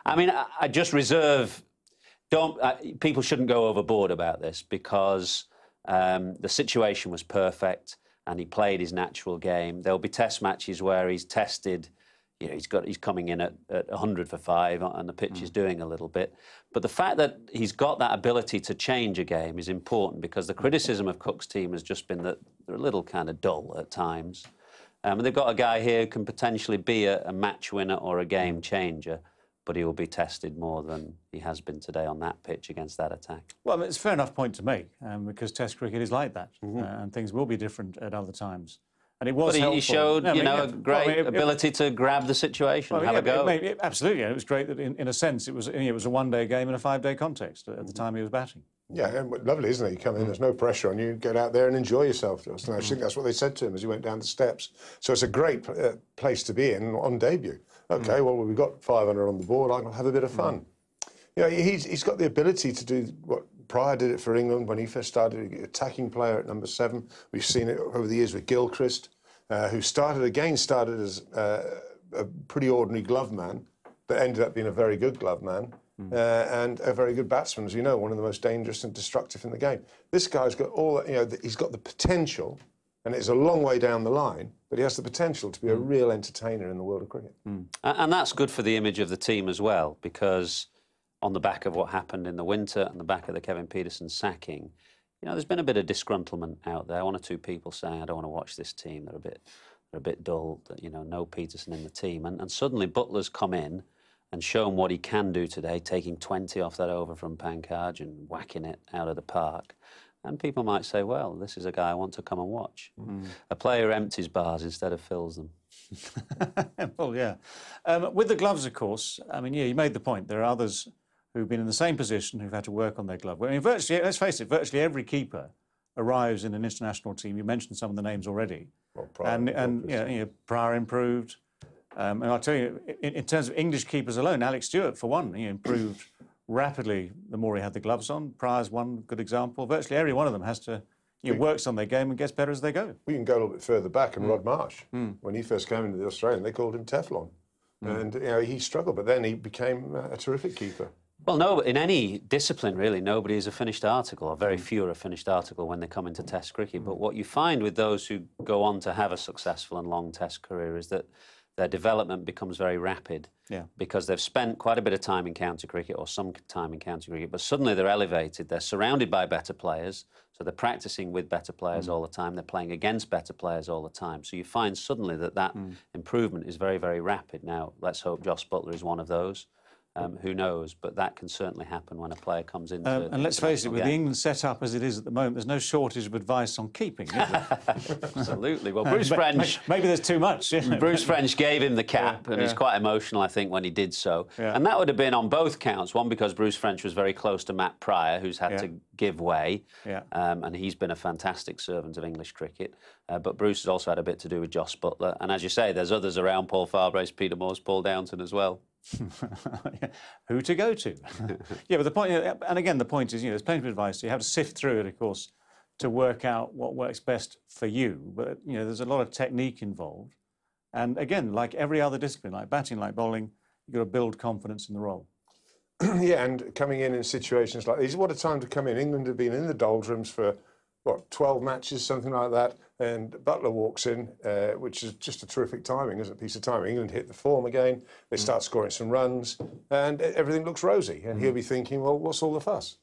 I mean, I just reserve... people shouldn't go overboard about this because the situation was perfect and he played his natural game. There'll be test matches where he's tested, you know, he's coming in at 100 for 5 and the pitch is doing a little bit. But the fact that he's got that ability to change a game is important because the criticism of Cook's team has just been that they're a little kind of dull at times. And they've got a guy here who can potentially be a match winner or a game changer, but he will be tested more than he has been today on that pitch against that attack. Well, it's a fair enough point to make, because Test cricket is like that, and things will be different at other times. And it was helpful. He showed, you know, a great ability to grab the situation and have a go. Absolutely, and it was great that, in a sense, it was a one-day game in a 5-day context at the time he was batting. Yeah, and lovely, isn't it? You come in, there's no pressure on you, get out there and enjoy yourself. And I think that's what they said to him as he went down the steps. So it's a great place to be in on debut. OK, well, we've got 500 on the board, I'll have a bit of fun. You know, he's got the ability to do what Pryor did it for England when he first started, attacking player at number 7. We've seen it over the years with Gilchrist, who started as a pretty ordinary glove man, but ended up being a very good glove man. And a very good batsman, as you know, one of the most dangerous and destructive in the game. This guy's got all, you know, he's got the potential, and it's a long way down the line, but he has the potential to be a real entertainer in the world of cricket. And that's good for the image of the team as well, because on the back of what happened in the winter and the back of the Kevin Pietersen sacking, you know, there's been a bit of disgruntlement out there. 1 or 2 people saying, I don't want to watch this team, they're a bit dull, you know, no Pietersen in the team. And suddenly Buttler's come in and shown what he can do today, taking 20 off that over from Pankaj and whacking it out of the park. And people might say, well, this is a guy I want to come and watch. A player who empties bars instead of fills them. Well, yeah. With the gloves, of course, I mean, yeah, you made the point. There are others who've been in the same position who've had to work on their glove. I mean, virtually, let's face it, virtually every keeper arrives in an international team. You mentioned some of the names already. Well, Pryor, and you know, Pryor improved. And I'll tell you, in terms of English keepers alone, Alex Stewart, for one, he improved rapidly the more he had the gloves on. Pryor's one good example. Virtually every one of them has to, you know, works on their game and gets better as they go. We can go a little bit further back, and Rod Marsh, when he first came into the Australian, they called him Teflon. And, you know, he struggled, but then he became a terrific keeper. Well, no, in any discipline, really, nobody is a finished article, or very few are a finished article when they come into Test cricket. But what you find with those who go on to have a successful and long Test career is that their development becomes very rapid because they've spent quite a bit of time in county cricket or some time in county cricket, but suddenly they're elevated, they're surrounded by better players, so they're practicing with better players all the time, they're playing against better players all the time. So you find suddenly that improvement is very, very rapid. Now, let's hope Jos Buttler is one of those. Who knows? But that can certainly happen when a player comes into... and let's face it, with the England set up as it is at the moment, there's no shortage of advice on keeping, is there? Absolutely. Well, Bruce French... Maybe there's too much. You know? Bruce French gave him the cap, and he's quite emotional, I think, when he did so. And that would have been on both counts. One, because Bruce French was very close to Matt Pryor, who's had to give way, and he's been a fantastic servant of English cricket. But Bruce has also had a bit to do with Jos Buttler. And as you say, there's others around, Paul Farbrace, Peter Moores, Paul Downton as well. Who to go to? Yeah, but the point, and again, the point is, you know, there's plenty of advice. So you have to sift through it, of course, to work out what works best for you. But, you know, there's a lot of technique involved. And again, like every other discipline, like batting, like bowling, you've got to build confidence in the role. Yeah, and coming in situations like these, what a time to come in. England have been in the doldrums for, what, 12 matches, something like that, and Buttler walks in, which is just a terrific timing, isn't it? A piece of timing. England hit the form again, they start scoring some runs, and everything looks rosy, and he'll be thinking, well, what's all the fuss?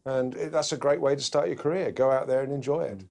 And that's a great way to start your career. Go out there and enjoy it.